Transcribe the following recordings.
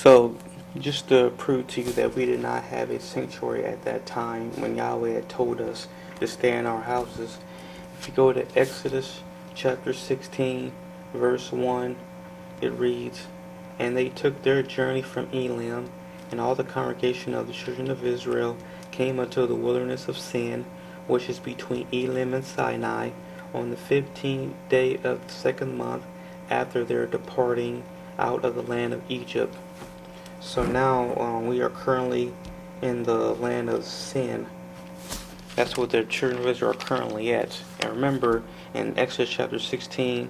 So, just to prove to you that we did not have a sanctuary at that time when Yahweh had told us to stay in our houses, if you go to Exodus chapter 16, verse 1, it reads, "And they took their journey from Elim, and all the congregation of the children of Israel came unto the wilderness of Sin, which is between Elim and Sinai, on the 15th day of the second month after their departing out of the land of Egypt." So now we are currently in the land of sin. That's what the children of Israel are currently at. And remember, in Exodus chapter 16,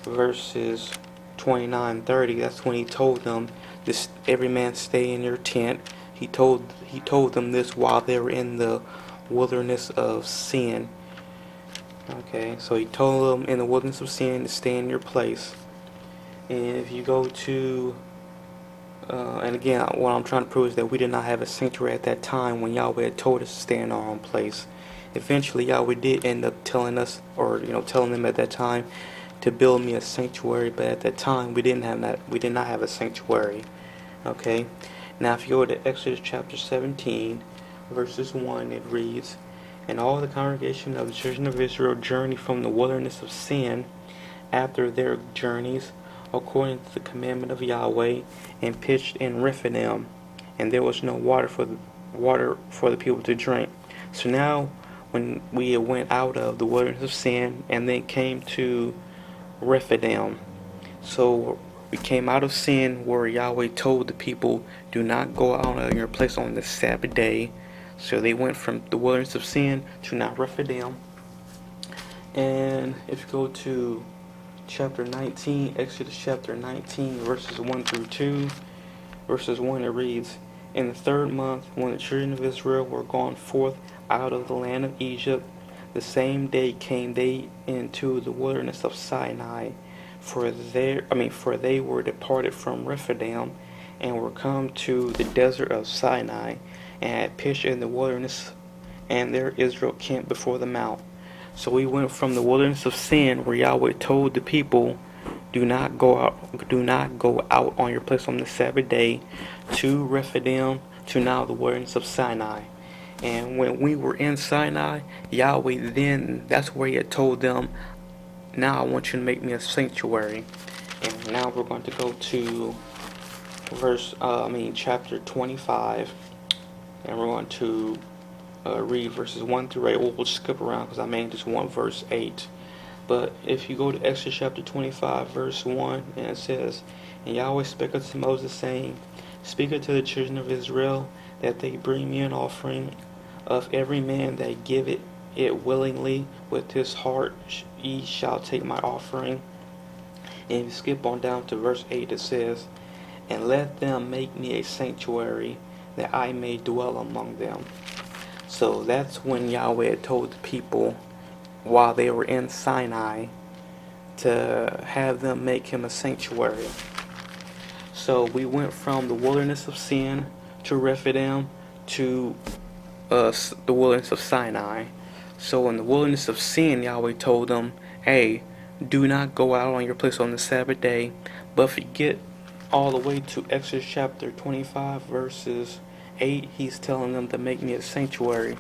verses 29-30, that's when he told them, "This every man stay in your tent." He told them this while they were in the wilderness of sin. Okay, so he told them in the wilderness of sin to stay in your place. And if you go to and again, what I'm trying to prove is that we did not have a sanctuary at that time when Yahweh had told us to stay in our own place. Eventually, Yahweh did end up telling us, or telling them at that time, to build me a sanctuary. But at that time, we didn't have that. We did not have a sanctuary. Okay. Now, if you go to Exodus chapter 17, verses 1, it reads, "And all the congregation of the children of Israel journeyed from the wilderness of sin after their journeys, according to the commandment of Yahweh, and pitched in Rephidim, and there was no water for the people to drink." So now, when we went out of the wilderness of sin and then came to Rephidim, so we came out of sin where Yahweh told the people, "Do not go out of your place on the Sabbath day." So they went from the wilderness of sin to now Rephidim. And if you go to chapter 19, Exodus chapter 19, verses 1 through 2. Verses 1, it reads, "In the third month, when the children of Israel were gone forth out of the land of Egypt, the same day came they into the wilderness of Sinai, for they were departed from Rephidim, and were come to the desert of Sinai, and had pitched in the wilderness, and there Israel camped before the mount." So we went from the wilderness of sin, where Yahweh told the people, do not go out on your place on the Sabbath day, to Rephidim, to now the wilderness of Sinai. And when we were in Sinai, Yahweh then, that's where he had told them, "Now I want you to make me a sanctuary." And now we're going to go to chapter 25, and we're going to read verses 1 through 8. We'll skip around because I just want verse 8. But if you go to Exodus chapter 25, verse 1, and it says, "And Yahweh spake unto Moses, saying, Speak unto the children of Israel, that they bring me an offering of every man that giveth it willingly with his heart, ye shall take my offering." And if you skip on down to verse 8, it says, "And let them make me a sanctuary, that I may dwell among them." So that's when Yahweh had told the people, while they were in Sinai, to have them make him a sanctuary. So we went from the wilderness of sin to Rephidim to the wilderness of Sinai. So in the wilderness of sin, Yahweh told them, "Hey, do not go out on your place on the Sabbath day." But if you get all the way to Exodus chapter 25, verses 8, he's telling them to make me a sanctuary.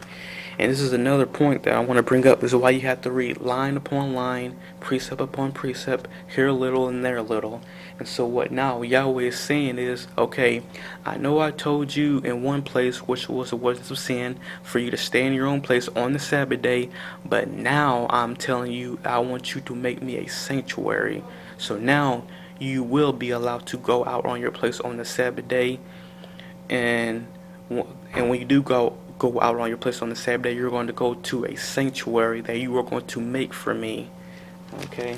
And this is another point that I want to bring up. This is why you have to read line upon line, precept upon precept, here a little and there a little. And so what now Yahweh is saying is, okay, I know I told you in one place, which was the wilderness of sin, for you to stay in your own place on the Sabbath day, but now I'm telling you, I want you to make me a sanctuary. So now you will be allowed to go out on your place on the Sabbath day, and when you do go out on your place on the Sabbath day, you're going to go to a sanctuary that you are going to make for me. Okay.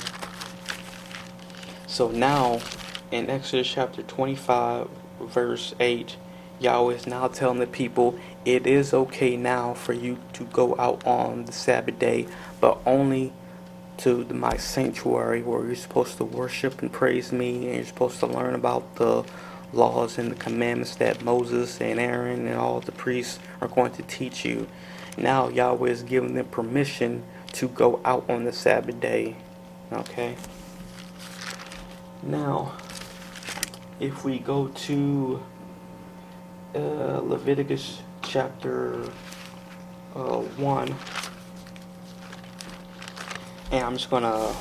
So now, in Exodus chapter 25, verse 8, Yahweh is now telling the people, it is okay now for you to go out on the Sabbath day, but only to my sanctuary, where you're supposed to worship and praise me, and you're supposed to learn about the laws and the commandments that Moses and Aaron and all the priests are going to teach you. Now Yahweh is giving them permission to go out on the Sabbath day. Okay. Now, if we go to Leviticus chapter 1, and I'm just gonna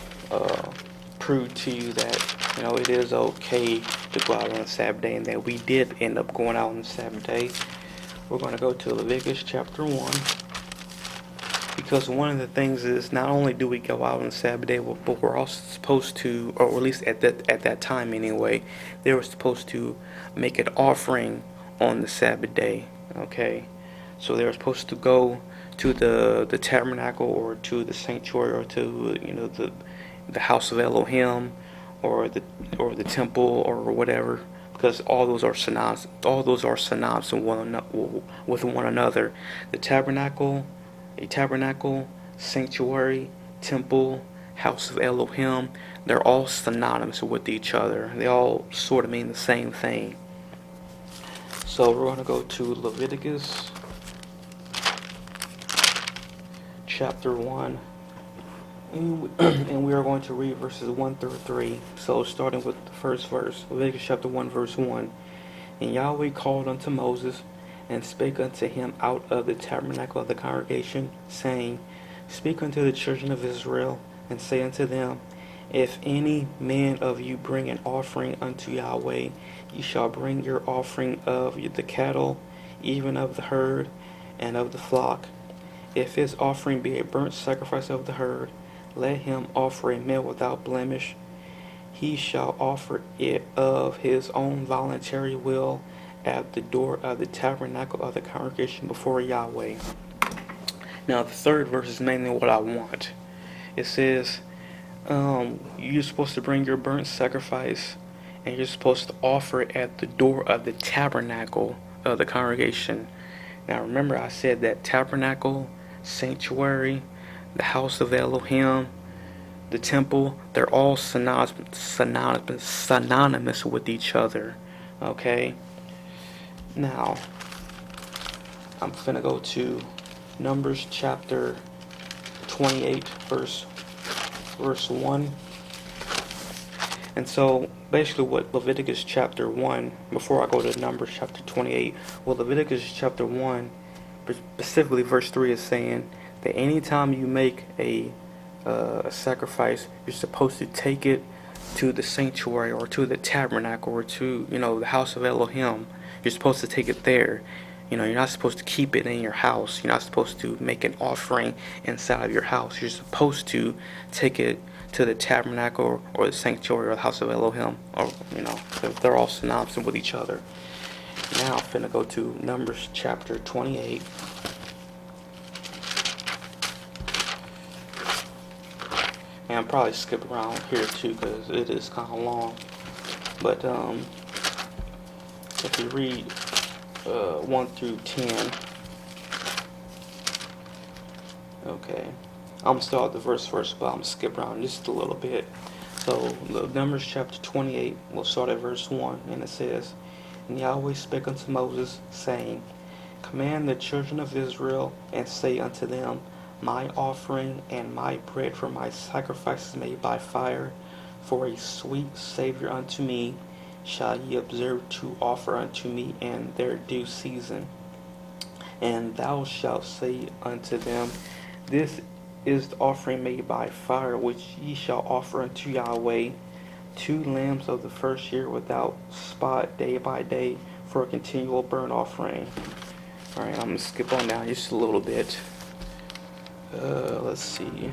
prove to you that it is okay to go out on a Sabbath day, and that we did end up going out on the Sabbath day. We're gonna go to Leviticus chapter 1, because one of the things is not only do we go out on the Sabbath day, but we're also supposed to, or at least at that time anyway, they were supposed to make an offering on the Sabbath day. Okay, so they were supposed to go to the tabernacle, or to the sanctuary, or to the house of Elohim, or the temple, or whatever, because all those are synonymous. All those are synonymous with one another. The tabernacle, a tabernacle, sanctuary, temple, house of Elohim, they're all synonymous with each other. They all sort of mean the same thing. So we're going to go to Leviticus chapter 1, and we are going to read verses 1 through 3. So starting with the first verse, Leviticus chapter 1, verse 1. And Yahweh called unto Moses, and spake unto him out of the tabernacle of the congregation, saying, Speak unto the children of Israel, and say unto them, If any man of you bring an offering unto Yahweh, ye shall bring your offering of the cattle, even of the herd, and of the flock. If his offering be a burnt sacrifice of the herd, let him offer a male without blemish. He shall offer it of his own voluntary will at the door of the tabernacle of the congregation before Yahweh. Now the third verse is mainly what I want. It says, you're supposed to bring your burnt sacrifice, and you're supposed to offer it at the door of the tabernacle of the congregation. Now remember, I said that tabernacle, sanctuary, the house of Elohim, the temple, they're all synonymous with each other. Okay? Now, I'm going to go to Numbers chapter 28, verse 1. And so, basically what Leviticus chapter 1, before I go to Numbers chapter 28, what Leviticus chapter 1, specifically verse 3, is saying that anytime you make a sacrifice, you're supposed to take it to the sanctuary, or to the tabernacle, or to the house of Elohim. You're supposed to take it there. You're not supposed to keep it in your house. You're not supposed to make an offering inside of your house. You're supposed to take it to the tabernacle, or the sanctuary, or the house of Elohim, or they're all synonymous with each other. Now I'm finna go to Numbers chapter 28. And I'll probably skip around here too, because it is kind of long. But if you read 1 through 10, okay, I'm gonna start the verse first, but I'm gonna skip around just a little bit. So Numbers chapter 28, we'll start at verse 1, and it says, And Yahweh spake unto Moses, saying, Command the children of Israel, and say unto them, My offering and my bread for my sacrifices made by fire, for a sweet Savior unto me, shall ye observe to offer unto me in their due season. And thou shalt say unto them, This is the offering made by fire, which ye shall offer unto Yahweh, 2 lambs of the first year without spot, day by day, for a continual burnt offering. Alright, I'm going to skip on down just a little bit. Let's see.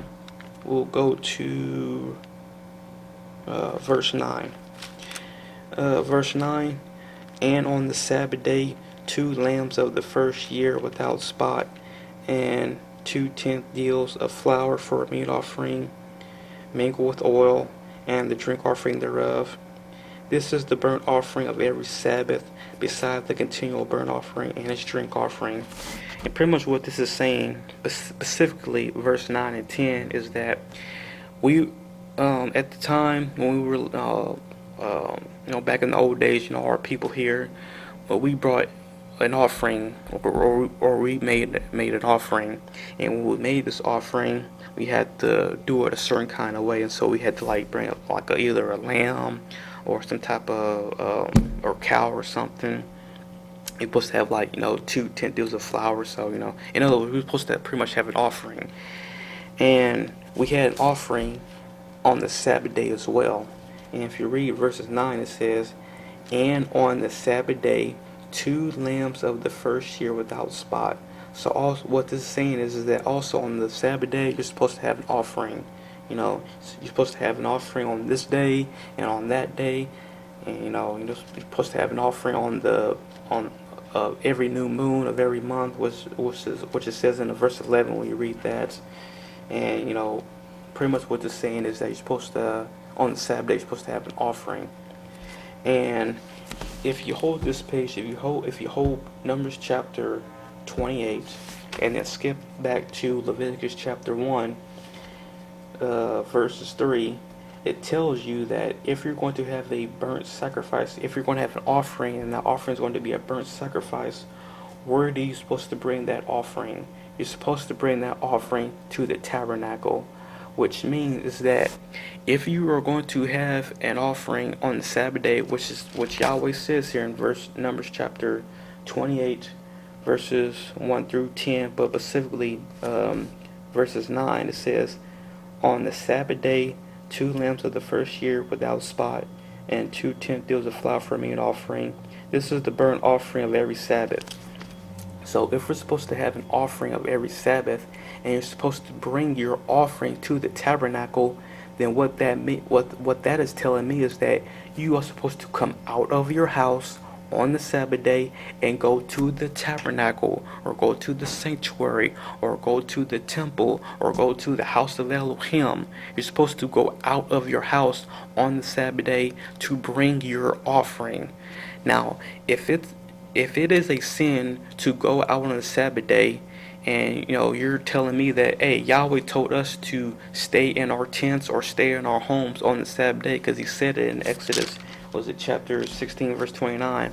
We'll go to verse 9. Verse 9, And on the Sabbath day 2 lambs of the first year without spot, and 2/10 deals of flour for a meat offering, mingled with oil, and the drink offering thereof. This is the burnt offering of every Sabbath, beside the continual burnt offering and its drink offering. And pretty much what this is saying, specifically verse 9 and 10, is that we, at the time when we were, back in the old days, our people here, we brought an offering, or we made an offering, and when we made this offering, we had to do it a certain kind of way, and so we had to bring up either a lamb or some type of or cow or something. You're supposed to have like 2 deals of flour. So in other words, we're supposed to pretty much have an offering, and we had an offering on the Sabbath day as well. And if you read verses 9, it says, "And on the Sabbath day, 2 lambs of the first year without spot." So also, what this is saying is that also on the Sabbath day, you're supposed to have an offering. You're supposed to have an offering on this day and on that day, and you're supposed to have an offering on every new moon of every month, which it says in the verse 11 when you read that. And pretty much what it's saying is that you're supposed to, on the Sabbath day, you're supposed to have an offering. And if you hold this page, if you hold Numbers chapter 28, and then skip back to Leviticus chapter 1, verses 3, it tells you that if you're going to have a burnt sacrifice, if you're going to have an offering, and that offering is going to be a burnt sacrifice, where are you supposed to bring that offering? You're supposed to bring that offering to the tabernacle, which means that if you are going to have an offering on the Sabbath day, which is what Yahweh says here in Numbers chapter 28, verses 1 through 10, but specifically verses 9, it says, "On the Sabbath day, 2 lambs of the first year without spot, and 2 deals of flour for me an offering. This is the burnt offering of every Sabbath." So if we're supposed to have an offering of every Sabbath, and you're supposed to bring your offering to the tabernacle, then what that is telling me is that you are supposed to come out of your house on the Sabbath day and go to the tabernacle, or go to the sanctuary, or go to the temple, or go to the house of Elohim. You're supposed to go out of your house on the Sabbath day to bring your offering. Now, if it is a sin to go out on the Sabbath day, and you're telling me that, hey, Yahweh told us to stay in our tents or stay in our homes on the Sabbath day, because he said it in Exodus, was it chapter 16 verse 29.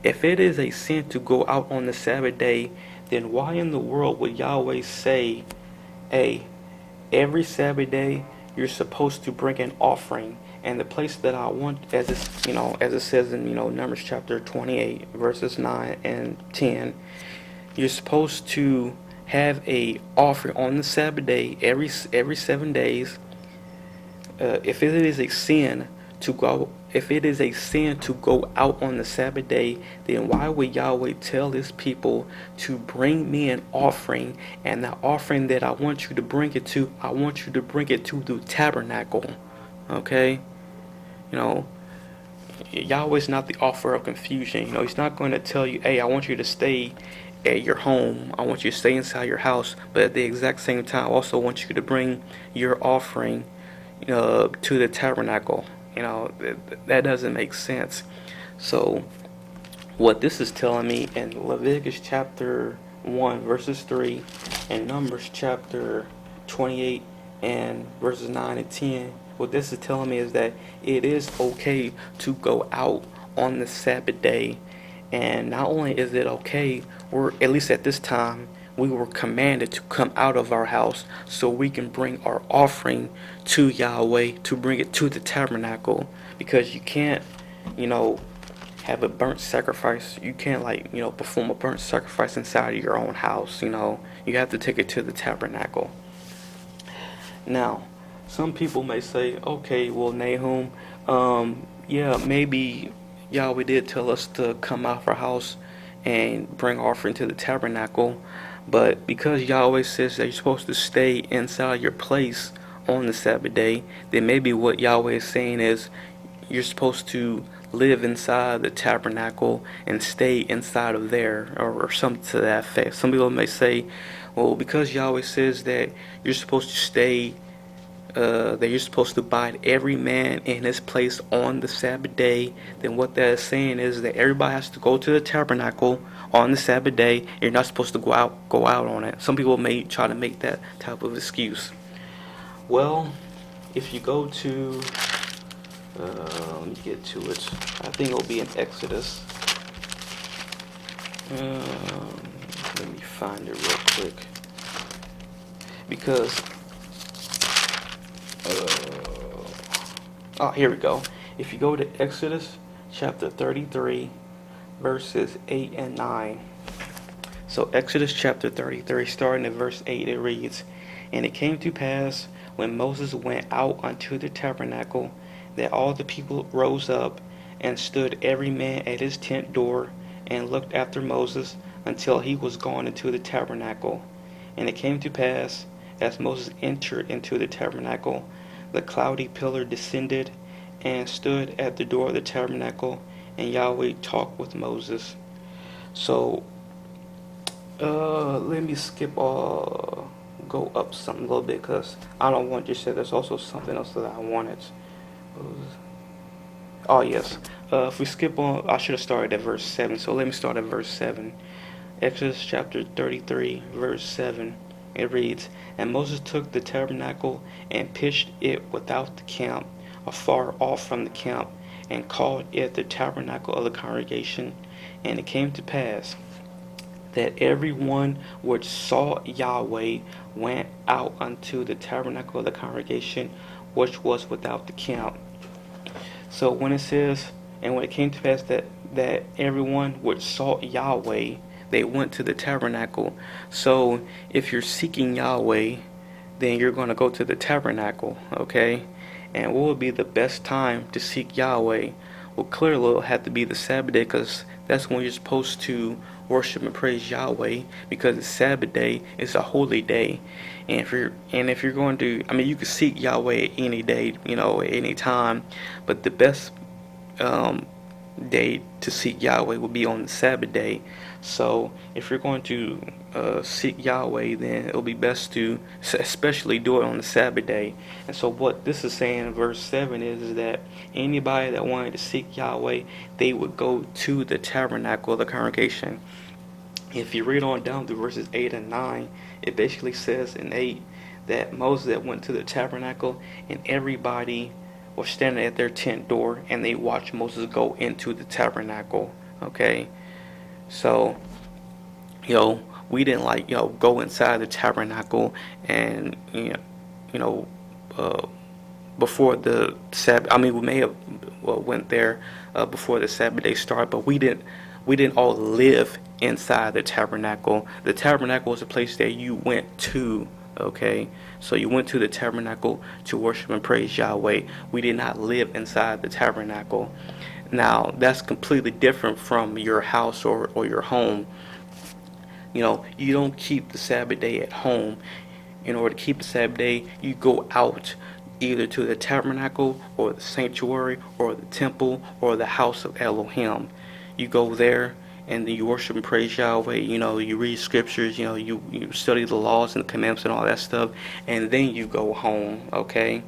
If it is a sin to go out on the Sabbath day, then why in the world would Yahweh say, hey, every Sabbath day you're supposed to bring an offering? And the place that I want, as it says in Numbers chapter 28 verses 9 and 10, you're supposed to have a offering on the Sabbath day every 7 days. If it is a sin to go out on the Sabbath day, then why would Yahweh tell his people to bring me an offering? And the offering that I want you to bring it to the tabernacle. Okay? Yahweh's not the author of confusion. He's not going to tell you, hey, I want you to stay at your home. I want you to stay inside your house. But at the exact same time, I also want you to bring your offering to the tabernacle. That doesn't make sense. So what this is telling me in Leviticus chapter 1 verses 3 and Numbers chapter 28 and verses 9 and 10, what this is telling me is that it is okay to go out on the Sabbath day. And not only is it okay, we're, at least at this time, we were commanded to come out of our house so we can bring our offering to Yahweh, to bring it to the tabernacle. Because you can't, have a burnt sacrifice. You can't perform a burnt sacrifice inside of your own house. You have to take it to the tabernacle. Now, some people may say, okay, well, Nahum, yeah, maybe Yahweh did tell us to come out of our house and bring offering to the tabernacle, but because Yahweh says that you're supposed to stay inside your place on the Sabbath day, then maybe what Yahweh is saying is you're supposed to live inside the tabernacle and stay inside of there, or something to that effect. Some people may say, well, because Yahweh says that you're supposed to stay that you're supposed to abide every man in his place on the Sabbath day, then what that is saying is that everybody has to go to the tabernacle on the Sabbath day. You're not supposed to go out on it. Some people may try to make that type of excuse. Well, if you go to, let me get to it. I think it'll be in Exodus. Let me find it real quick. Because here we go. If you go to Exodus chapter 33, verses 8 and 9. So Exodus chapter 33, starting at verse 8, it reads, And it came to pass, when Moses went out unto the tabernacle, that all the people rose up, and stood every man at his tent door, and looked after Moses, until he was gone into the tabernacle. And it came to pass, as Moses entered into the tabernacle, the cloudy pillar descended, and stood at the door of the tabernacle, and Yahweh talked with Moses. So, let me go up something a little bit, because I don't want to say there's also something else that I wanted. Oh, yes. If we skip on, I should have started at verse 7, so let me start at verse 7. Exodus chapter 33, verse 7. It reads, And Moses took the tabernacle and pitched it without the camp, afar off from the camp, and called it the tabernacle of the congregation. And it came to pass that every one which saw Yahweh went out unto the tabernacle of the congregation, which was without the camp. So when it says, and when it came to pass that everyone which saw Yahweh, they went to the tabernacle. So if you're seeking Yahweh, then you're going to go to the tabernacle, okay? And what would be the best time to seek Yahweh? Well, clearly it'll have to be the Sabbath day, because that's when you're supposed to worship and praise Yahweh, because the Sabbath day is a holy day. And if you're going to, I mean, you can seek Yahweh any day, at any time, but the best day to seek Yahweh will be on the Sabbath day. So if you're going to seek Yahweh, then it'll be best to especially do it on the Sabbath day. And so what this is saying in verse 7 is that anybody that wanted to seek Yahweh, they would go to the tabernacle of the congregation. If you read on down through verses 8 and 9, it basically says in 8 that Moses went to the tabernacle, and everybody was standing at their tent door, and they watched Moses go into the tabernacle. Okay, so we didn't go inside the tabernacle and before the Sabbath. I mean, we may have went there before the Sabbath day started, but we didn't all live inside the tabernacle. The tabernacle was a place that you went to. Okay, so you went to the tabernacle to worship and praise Yahweh. We did not live inside the tabernacle. Now, that's completely different from your house or your home. You don't keep the Sabbath day at home. In order to keep the Sabbath day, you go out either to the tabernacle or the sanctuary or the temple or the house of Elohim. You go there, and then you worship and praise Yahweh. You read scriptures, you study the laws and the commandments and all that stuff, and then you go home, okay?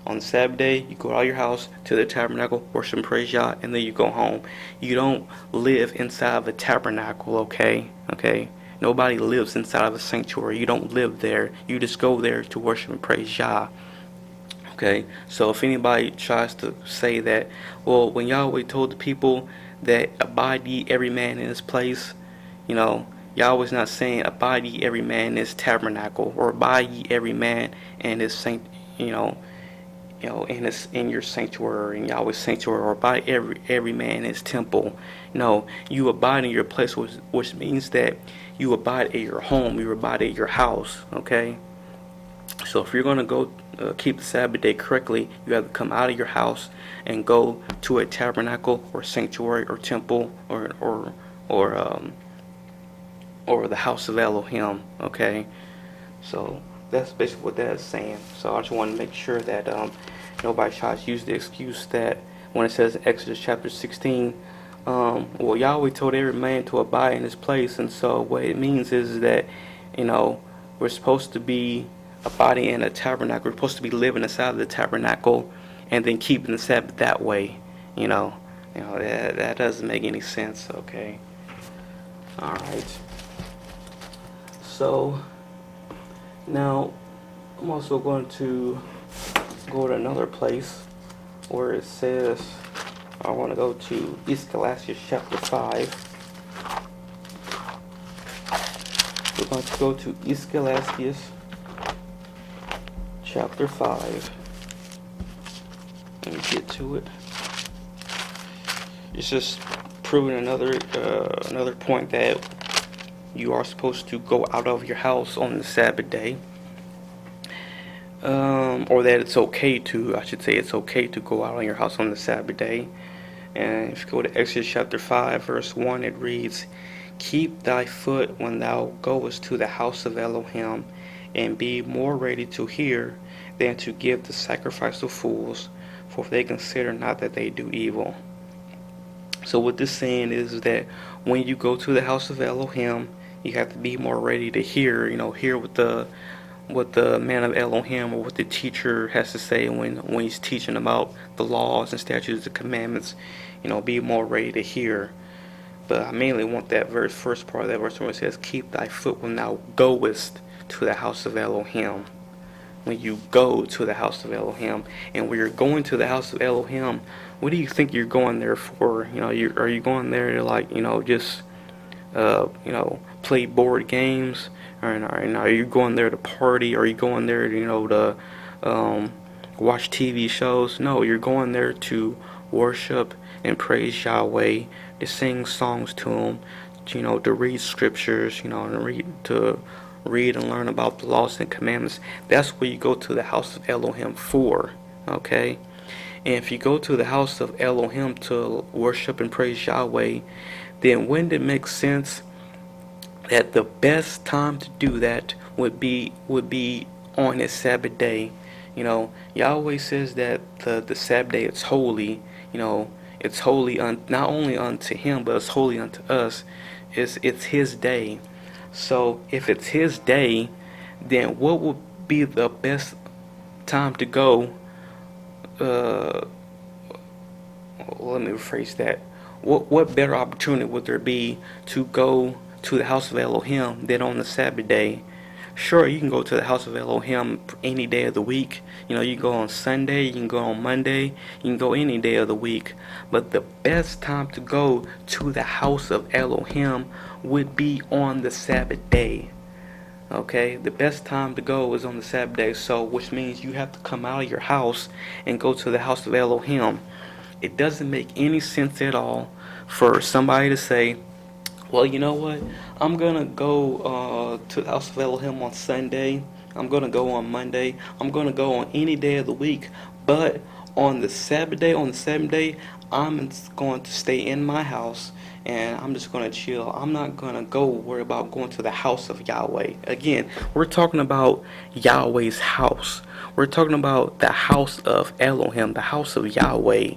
On the Sabbath day, you go out of your house to the tabernacle, worship and praise Yah, and then you go home. You don't live inside of a tabernacle, okay? Okay? Nobody lives inside of a sanctuary. You don't live there. You just go there to worship and praise Yah. Okay? So if anybody tries to say that, well, when Yahweh told the people that abide ye every man in his place, Yahweh's not saying abide ye every man in his tabernacle, or abide ye every man in his in your sanctuary, in Yahweh's sanctuary, or abide every man in his temple. No, you abide in your place, which means that you abide at your home, you abide at your house. Okay. So if you're going to go keep the Sabbath day correctly, you have to come out of your house and go to a tabernacle or sanctuary or temple or the house of Elohim. Okay, so that's basically what that is saying. So I just want to make sure that nobody tries to use the excuse that when it says in Exodus chapter 16, well, Yahweh told every man to abide in his place, and so what it means is that we're supposed to be abiding in a tabernacle. We're supposed to be living inside of the tabernacle and then keeping the Sabbath that way. That doesn't make any sense. Okay. All right. So now I'm also going to go to another place where it says, I want to go to Ecclesiastes chapter 5. We're going to go to Ecclesiastes chapter 5. Let me get to it. it's just proving another point that you are supposed to go out of your house on the Sabbath day. Or that it's okay to, I should say, it's okay to go out on your house on the Sabbath day. And if you go to Exodus chapter 5, verse 1, it reads, "Keep thy foot when thou goest to the house of Elohim, and be more ready to hear than to give the sacrifice of fools, for they consider not that they do evil." So what this saying is that when you go to the house of Elohim, you have to be more ready to hear, hear what the man of Elohim or what the teacher has to say when he's teaching about the laws and statutes and commandments. Be more ready to hear. But I mainly want that first part of that verse where it says, "Keep thy foot when thou goest to the house of Elohim." When you go to the house of Elohim, and when you're going to the house of Elohim, what do you think you're going there for? Are you going there to just play board games? Or are you going there to party? Are you going there to watch TV shows? No, you're going there to worship and praise Yahweh, to sing songs to Him, to read scriptures, to read and learn about the laws and commandments. That's what you go to the house of Elohim for, okay? And if you go to the house of Elohim to worship and praise Yahweh, then wouldn't it make sense that the best time to do that would be on his Sabbath day? Yahweh says that the Sabbath day is holy. It's holy not only unto Him, but it's holy unto us. It's His day. So if it's His day, then what would be the best time to go? Let me rephrase that. What better opportunity would there be to go to the house of Elohim than on the Sabbath day? Sure, you can go to the house of Elohim any day of the week. You can go on Sunday, you can go on Monday, you can go any day of the week. But the best time to go to the house of Elohim would be on the Sabbath day. Okay, the best time to go is on the Sabbath day, so which means you have to come out of your house and go to the house of Elohim. It doesn't make any sense at all for somebody to say, well, you know what? I'm gonna go to the house of Elohim on Sunday. I'm gonna go on Monday. I'm gonna go on any day of the week. But on the Sabbath day, I'm going to stay in my house and I'm just gonna chill. I'm not gonna go worry about going to the house of Yahweh. Again, we're talking about Yahweh's house. We're talking about the house of Elohim, the house of Yahweh.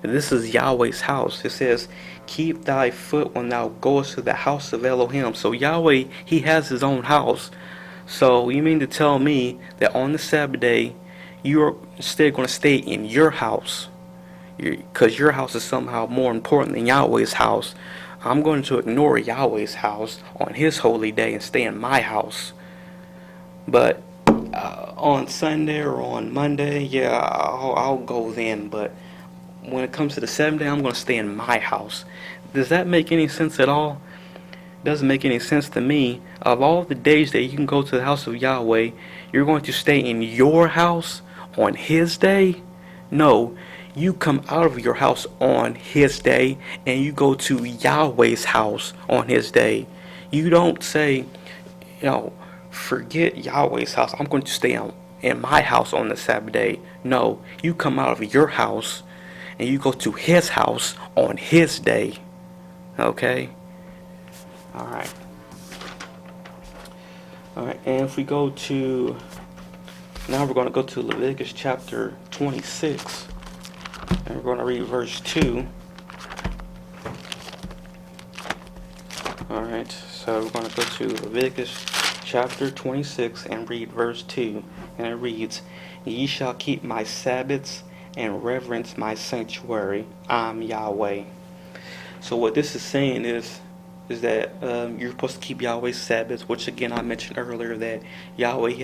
This is Yahweh's house. It says, "Keep thy foot when thou goest to the house of Elohim." So Yahweh, He has His own house. So you mean to tell me that on the Sabbath day, you're instead going to stay in your house, because your house is somehow more important than Yahweh's house? I'm going to ignore Yahweh's house on His holy day and stay in my house. But on Sunday or on Monday, yeah, I'll go then. But when it comes to the Sabbath day, I'm going to stay in my house. Does that make any sense at all? Doesn't make any sense to me. Of all the days that you can go to the house of Yahweh, you're going to stay in your house on His day? No, you come out of your house on His day and you go to Yahweh's house on His day. You don't say, forget Yahweh's house, I'm going to stay in my house on the Sabbath day. No, you come out of your house and you go to His house on His day. Okay? Alright. Alright, and if we go to, now we're going to go to Leviticus chapter 26, and we're going to read verse 2. Alright, so we're going to go to Leviticus chapter 26 and read verse 2, and it reads, "Ye shall keep my Sabbaths and reverence my sanctuary. I'm Yahweh." So what this is saying is that you're supposed to keep Yahweh's Sabbaths, which again I mentioned earlier that Yahweh has